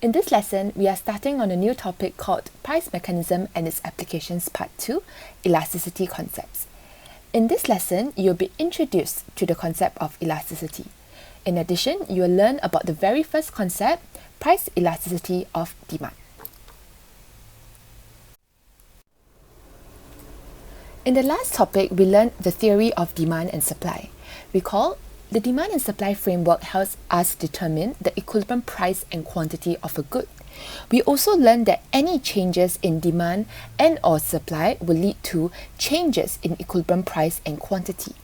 In this lesson, we are starting on a new topic called Price Mechanism and its Applications Part 2, Elasticity Concepts. In this lesson, you'll be introduced to the concept of elasticity. In addition, you will learn about the very first concept, price elasticity of demand. In the last topic, we learned the theory of demand and supply. Recall, the demand and supply framework helps us determine the equilibrium price and quantity of a good. We also learned that any changes in demand and/or supply will lead to changes in equilibrium price and quantity.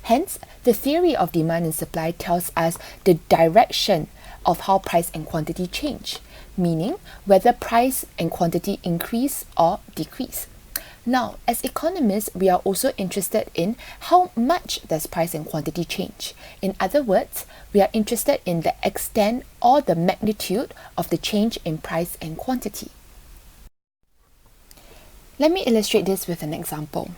Hence, the theory of demand and supply tells us the direction of how price and quantity change, meaning whether price and quantity increase or decrease. Now, as economists, we are also interested in how much does price and quantity change. In other words, we are interested in the extent or the magnitude of the change in price and quantity. Let me illustrate this with an example.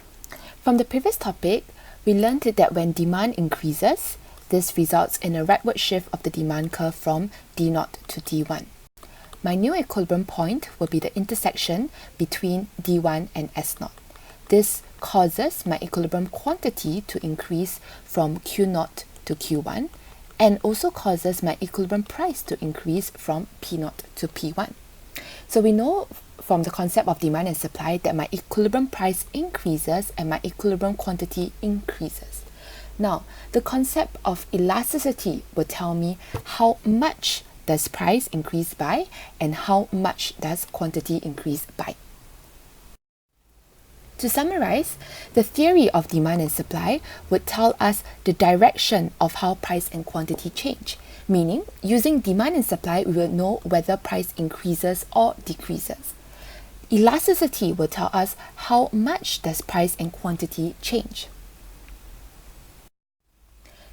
From the previous topic, we learned that when demand increases, this results in a rightward shift of the demand curve from D0 to D1. My new equilibrium point will be the intersection between D1 and S0. This causes my equilibrium quantity to increase from Q0 to Q1 and also causes my equilibrium price to increase from P0 to P1. So we know from the concept of demand and supply that my equilibrium price increases and my equilibrium quantity increases. Now, the concept of elasticity will tell me how much does price increase by and how much does quantity increase by. To summarize, the theory of demand and supply would tell us the direction of how price and quantity change, meaning using demand and supply we will know whether price increases or decreases. Elasticity will tell us how much does price and quantity change.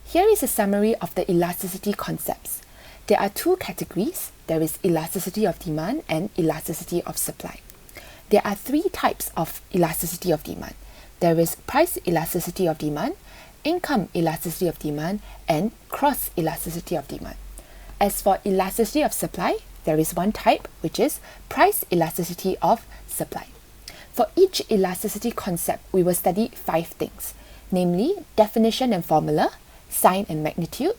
Here is a summary of the elasticity concepts. There are two categories. There is elasticity of demand and elasticity of supply. There are three types of elasticity of demand. There is price elasticity of demand, income elasticity of demand, and cross elasticity of demand. As for elasticity of supply, there is one type, which is price elasticity of supply. For each elasticity concept, we will study 5 things, namely definition and formula, sign and magnitude,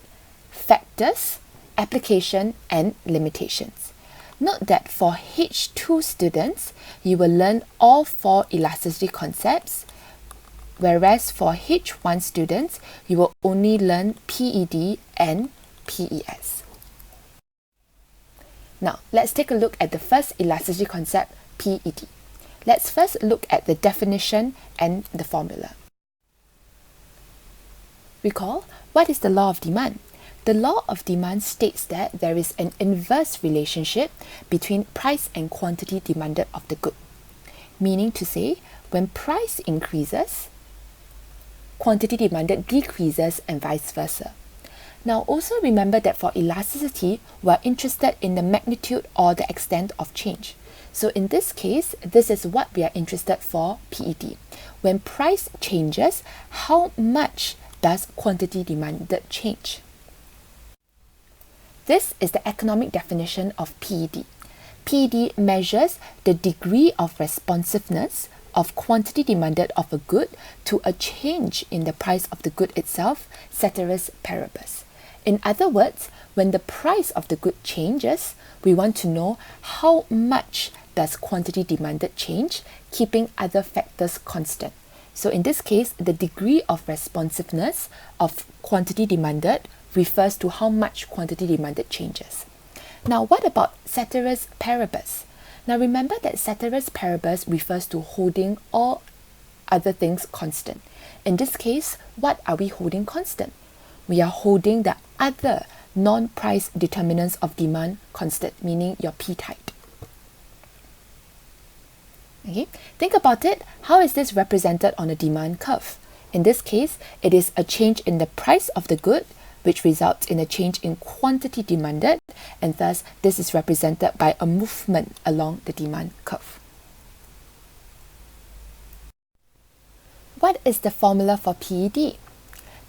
factors, application, and limitations. Note that for H2 students, you will learn all 4 elasticity concepts, whereas for H1 students, you will only learn PED and PES. Now, let's take a look at the first elasticity concept, PED. Let's first look at the definition and the formula. Recall, what is the law of demand? The law of demand states that there is an inverse relationship between price and quantity demanded of the good. Meaning to say, when price increases, quantity demanded decreases and vice versa. Now also remember that for elasticity, we are interested in the magnitude or the extent of change. So in this case, this is what we are interested for PED. When price changes, how much does quantity demanded change? This is the economic definition of PED. PED measures the degree of responsiveness of quantity demanded of a good to a change in the price of the good itself, ceteris paribus. In other words, when the price of the good changes, we want to know how much does quantity demanded change, keeping other factors constant. So in this case, the degree of responsiveness of quantity demanded refers to how much quantity demanded changes. Now, what about ceteris paribus? Now, remember that ceteris paribus refers to holding all other things constant. In this case, what are we holding constant? We are holding the other non-price determinants of demand constant, meaning your p-type. Okay, think about it. How is this represented on a demand curve? In this case, it is a change in the price of the good, which results in a change in quantity demanded, and thus this is represented by a movement along the demand curve. What is the formula for PED?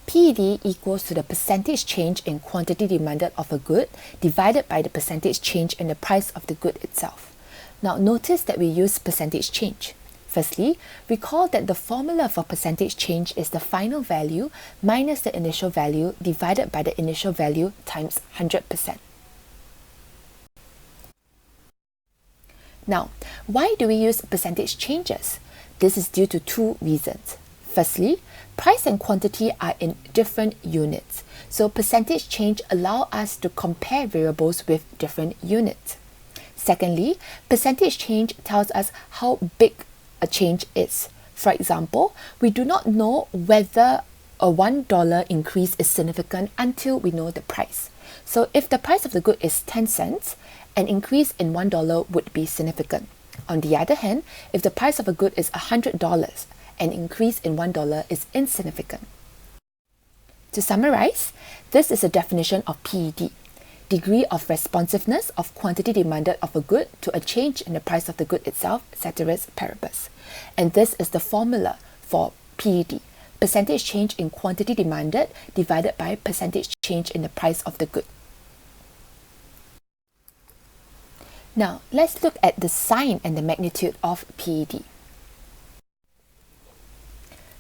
PED equals to the percentage change in quantity demanded of a good divided by the percentage change in the price of the good itself. Now notice that we use percentage change. Firstly, recall that the formula for percentage change is the final value minus the initial value divided by the initial value times 100%. Now, why do we use percentage changes? This is due to two reasons. Firstly, price and quantity are in different units, so percentage change allows us to compare variables with different units. Secondly, percentage change tells us how big a change is. For example, we do not know whether a $1 increase is significant until we know the price. So if the price of the good is 10 cents, an increase in $1 would be significant. On the other hand, if the price of a good is $100, an increase in $1 is insignificant. To summarize, this is a definition of PED. Degree of responsiveness of quantity demanded of a good to a change in the price of the good itself, ceteris paribus. And this is the formula for PED, percentage change in quantity demanded divided by percentage change in the price of the good. Now, let's look at the sign and the magnitude of PED.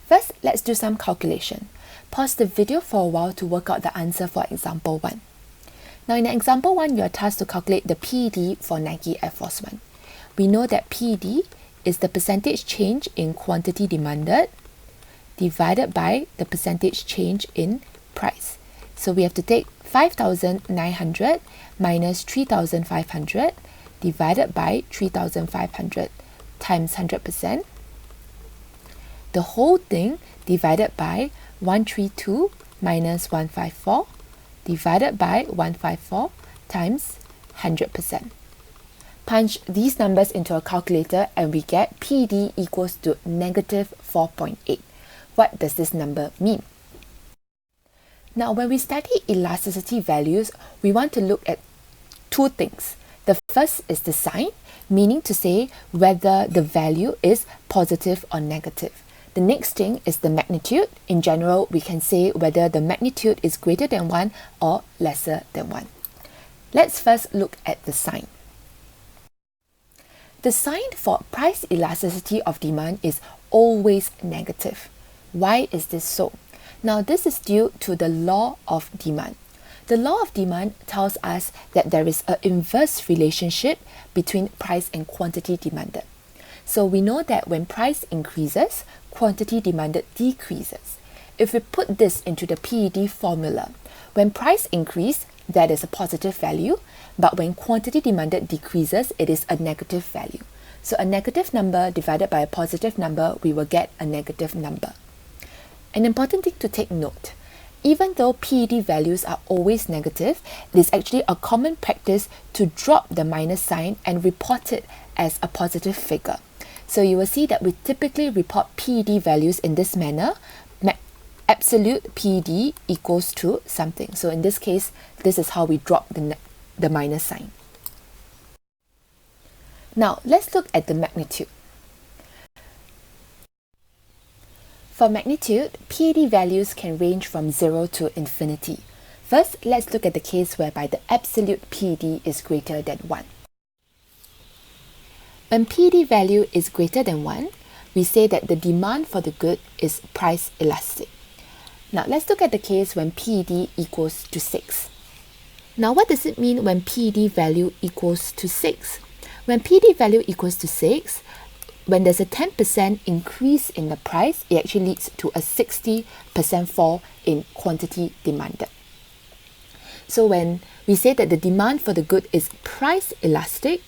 First, let's do some calculation. Pause the video for a while to work out the answer for example 1. Now in example 1, you are tasked to calculate the PED for Nike Air Force 1. We know that PED is the percentage change in quantity demanded divided by the percentage change in price. So we have to take 5,900 minus 3,500 divided by 3,500 times 100%. The whole thing divided by 132 minus 154 divided by 154 times 100%. Punch these numbers into a calculator and we get PED equals to negative 4.8. What does this number mean? Now, when we study elasticity values, we want to look at two things. The first is the sign, meaning to say whether the value is positive or negative. The next thing is the magnitude. In general, we can say whether the magnitude is greater than 1 or lesser than 1. Let's first look at the sign. The sign for price elasticity of demand is always negative. Why is this so? Now, this is due to the law of demand. The law of demand tells us that there is an inverse relationship between price and quantity demanded. So we know that when price increases, quantity demanded decreases. If we put this into the PED formula, when price increases, that is a positive value, but when quantity demanded decreases, it is a negative value. So a negative number divided by a positive number, we will get a negative number. An important thing to take note, even though PED values are always negative, it is actually a common practice to drop the minus sign and report it as a positive figure. So you will see that we typically report PED values in this manner. Absolute PED equals to something. So in this case, this is how we drop the minus sign. Now, let's look at the magnitude. For magnitude, PED values can range from 0 to infinity. First, let's look at the case whereby the absolute PED is greater than 1. When PED value is greater than 1, we say that the demand for the good is price elastic. Now let's look at the case when PED equals to 6. Now what does it mean when PED value equals to 6? When PED value equals to 6, when there's a 10% increase in the price, it actually leads to a 60% fall in quantity demanded. So when we say that the demand for the good is price elastic,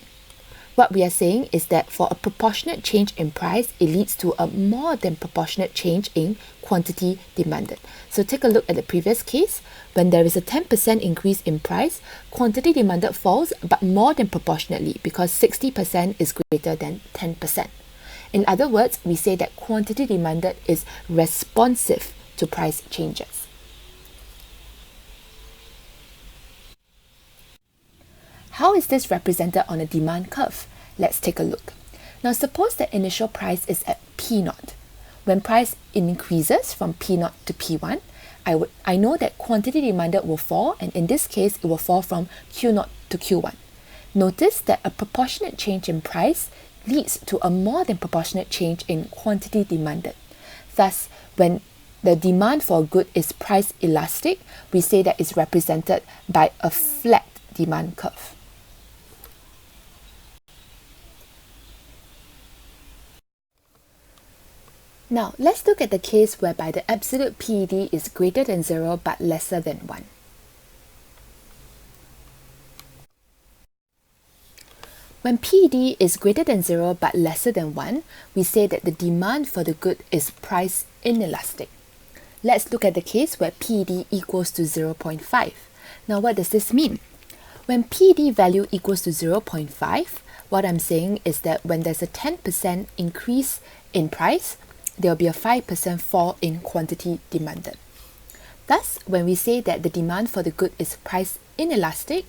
what we are saying is that for a proportionate change in price, it leads to a more than proportionate change in quantity demanded. So take a look at the previous case. When there is a 10% increase in price, quantity demanded falls, but more than proportionately because 60% is greater than 10%. In other words, we say that quantity demanded is responsive to price changes. How is this represented on a demand curve? Let's take a look. Now suppose the initial price is at P0. When price increases from P0 to P1, I know that quantity demanded will fall, and in this case, it will fall from Q0 to Q1. Notice that a proportionate change in price leads to a more than proportionate change in quantity demanded. Thus, when the demand for a good is price elastic, we say that it's represented by a flat demand curve. Now, let's look at the case whereby the absolute PED is greater than 0 but lesser than 1. When PED is greater than 0 but lesser than 1, we say that the demand for the good is price inelastic. Let's look at the case where PED equals to 0.5. Now, what does this mean? When PED value equals to 0.5, what I'm saying is that when there's a 10% increase in price, there will be a 5% fall in quantity demanded. Thus, when we say that the demand for the good is price inelastic,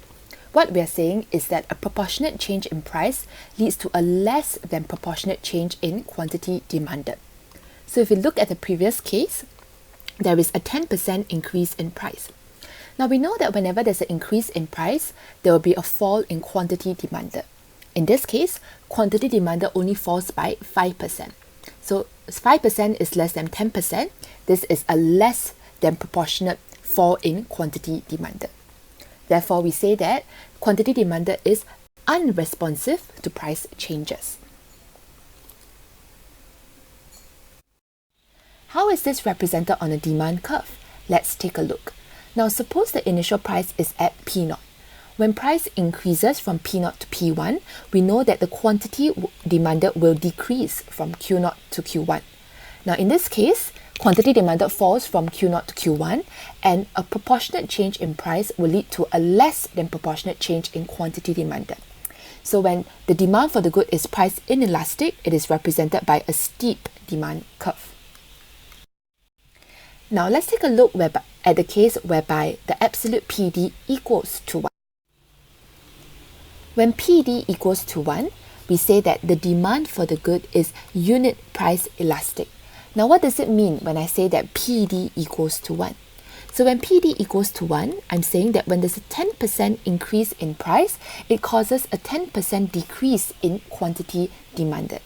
what we are saying is that a proportionate change in price leads to a less than proportionate change in quantity demanded. So if you look at the previous case, there is a 10% increase in price. Now we know that whenever there's an increase in price, there will be a fall in quantity demanded. In this case, quantity demanded only falls by 5%. So 5% is less than 10%. This is a less than proportionate fall in quantity demanded. Therefore, we say that quantity demanded is unresponsive to price changes. How is this represented on a demand curve? Let's take a look. Now, suppose the initial price is at P0. When price increases from P0 to P1, we know that the quantity demanded will decrease from Q0 to Q1. Now, in this case, quantity demanded falls from Q0 to Q1, and a proportionate change in price will lead to a less than proportionate change in quantity demanded. So when the demand for the good is price inelastic, it is represented by a steep demand curve. Now let's take a look at the case whereby the absolute PED equals to 1. When PED equals to 1, we say that the demand for the good is unit price elastic. Now what does it mean when I say that PED equals to 1? So when PED equals to 1, I'm saying that when there's a 10% increase in price, it causes a 10% decrease in quantity demanded.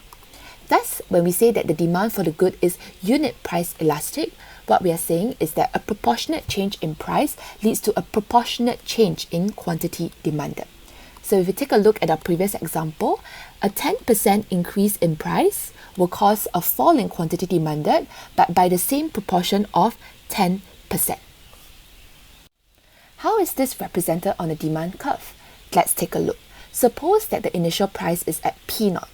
Thus, when we say that the demand for the good is unit price elastic, what we are saying is that a proportionate change in price leads to a proportionate change in quantity demanded. So if you take a look at our previous example, a 10% increase in price will cause a fall in quantity demanded, but by the same proportion of 10%. How is this represented on a demand curve? Let's take a look. Suppose that the initial price is at P0.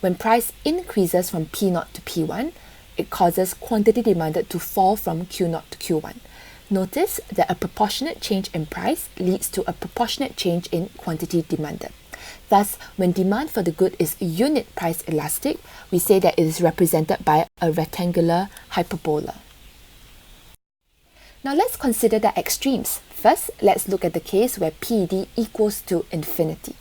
When price increases from P0 to P1, it causes quantity demanded to fall from Q0 to Q1. Notice that a proportionate change in price leads to a proportionate change in quantity demanded. Thus, when demand for the good is unit price elastic, we say that it is represented by a rectangular hyperbola. Now let's consider the extremes. First, let's look at the case where PED equals to infinity.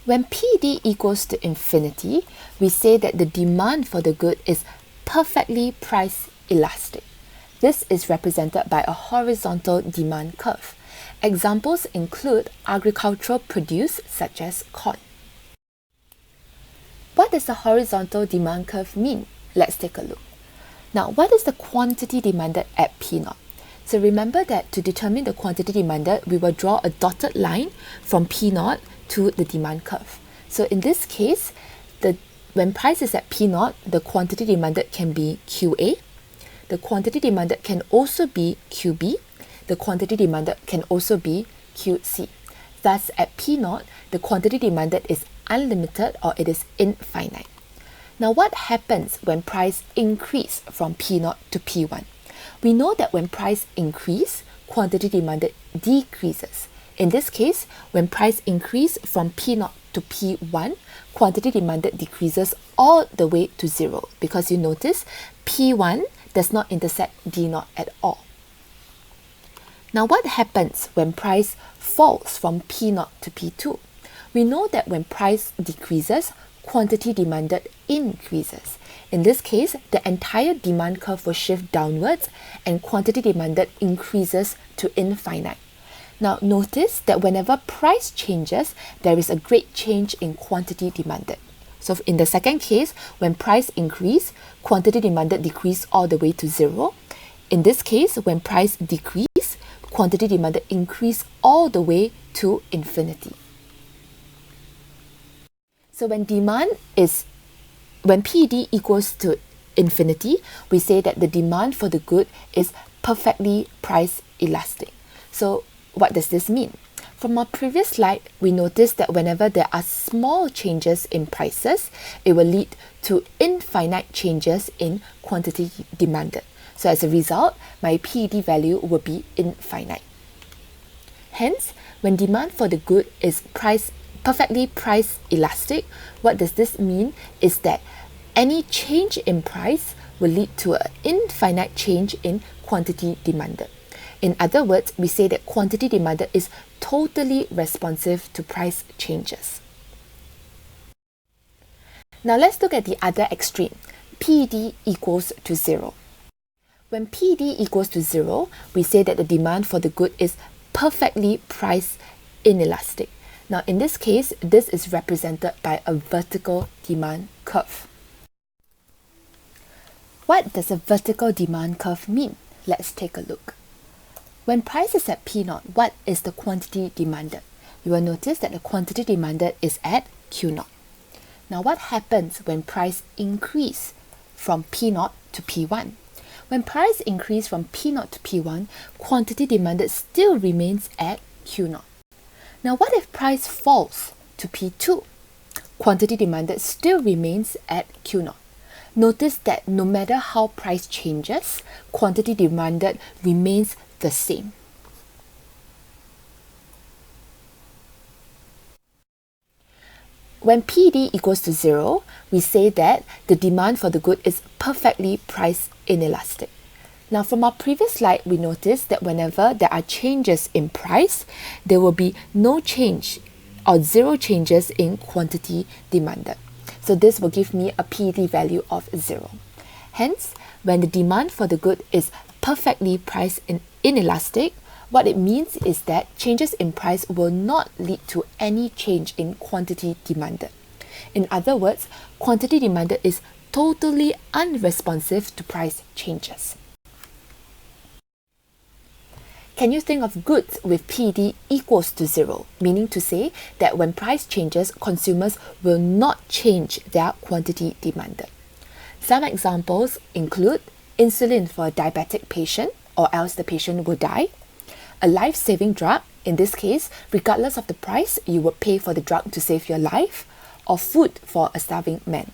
When PED equals to infinity, we say that the demand for the good is perfectly price elastic. This is represented by a horizontal demand curve. Examples include agricultural produce such as corn. What does the horizontal demand curve mean? Let's take a look. Now, what is the quantity demanded at P0? So remember that to determine the quantity demanded, we will draw a dotted line from P0 to the demand curve. So in this case, when price is at P0, the quantity demanded can be QA. The quantity demanded can also be QB. The quantity demanded can also be QC. Thus, at P0, the quantity demanded is unlimited or it is infinite. Now, what happens when price increase from P0 to P1? We know that when price increase, quantity demanded decreases. In this case, when price increase from P0 to P1, quantity demanded decreases all the way to 0 because you notice P1 does not intersect D0 at all. Now, what happens when price falls from P0 to P2? We know that when price decreases, quantity demanded increases. In this case, the entire demand curve will shift downwards and quantity demanded increases to infinite. Now notice that whenever price changes, there is a great change in quantity demanded. So in the second case, when price increase, quantity demanded decrease all the way to zero. In this case, when price decrease, quantity demanded increase all the way to infinity. So when PED equals to infinity, we say that the demand for the good is perfectly price elastic. So what does this mean? From our previous slide, we noticed that whenever there are small changes in prices, it will lead to infinite changes in quantity demanded. So as a result, my PED value will be infinite. Hence, when demand for the good is perfectly price elastic, what does this mean is that any change in price will lead to an infinite change in quantity demanded. In other words, we say that quantity demanded is totally responsive to price changes. Now let's look at the other extreme, PED equals to zero. When PED equals to zero, we say that the demand for the good is perfectly price inelastic. Now in this case, this is represented by a vertical demand curve. What does a vertical demand curve mean? Let's take a look. When price is at P0, what is the quantity demanded? You will notice that the quantity demanded is at Q0. Now what happens when price increase from P0 to P1? When price increase from P0 to P1, quantity demanded still remains at Q0. Now what if price falls to P2? Quantity demanded still remains at Q0. Notice that no matter how price changes, quantity demanded remains the same. When PED equals to zero, we say that the demand for the good is perfectly price inelastic. Now from our previous slide, we noticed that whenever there are changes in price, there will be no change or zero changes in quantity demanded. So this will give me a PED value of zero. Hence, when the demand for the good is perfectly price inelastic, what it means is that changes in price will not lead to any change in quantity demanded. In other words, quantity demanded is totally unresponsive to price changes. Can you think of goods with PED equals to zero, meaning to say that when price changes, consumers will not change their quantity demanded? Some examples include insulin for a diabetic patient, or else the patient will die, a life-saving drug, in this case, regardless of the price, you would pay for the drug to save your life, or food for a starving man.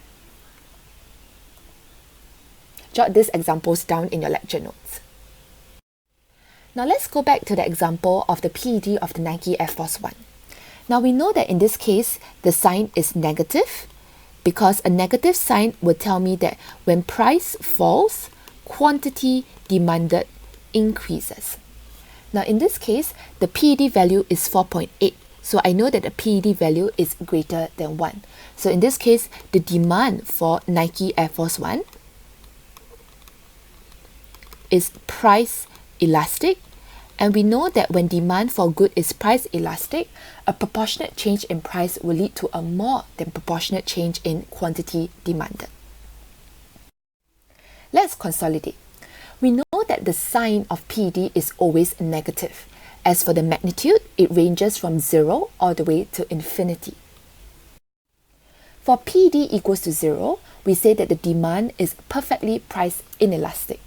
Jot these examples down in your lecture notes. Now let's go back to the example of the PED of the Nike Air Force 1. Now we know that in this case, the sign is negative because a negative sign will tell me that when price falls, quantity demanded increases. Now in this case, the PED value is 4.8. So I know that the PED value is greater than 1. So in this case, the demand for Nike Air Force 1 is price elastic, and we know that when demand for good is price elastic, a proportionate change in price will lead to a more than proportionate change in quantity demanded. Let's consolidate. We know that the sign of PED is always negative. As for the magnitude, it ranges from 0 all the way to infinity. For PED equals to 0, we say that the demand is perfectly price inelastic.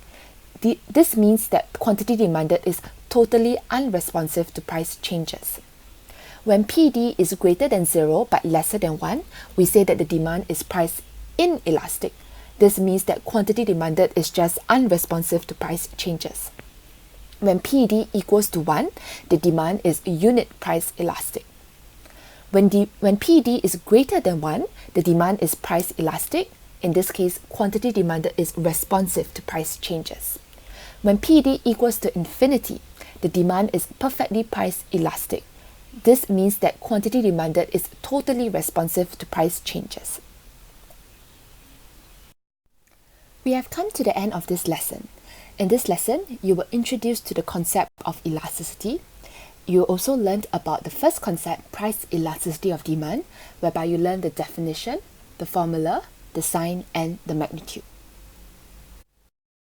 This means that quantity demanded is totally unresponsive to price changes. When PED is greater than 0 but lesser than 1, we say that the demand is price inelastic. This means that quantity demanded is just unresponsive to price changes. When PED equals to 1, the demand is unit price elastic. When PED is greater than 1, the demand is price elastic. In this case, quantity demanded is responsive to price changes. When PED equals to infinity, the demand is perfectly price elastic. This means that quantity demanded is totally responsive to price changes. We have come to the end of this lesson. In this lesson, you were introduced to the concept of elasticity. You also learned about the first concept, price elasticity of demand, whereby you learned the definition, the formula, the sign, and the magnitude.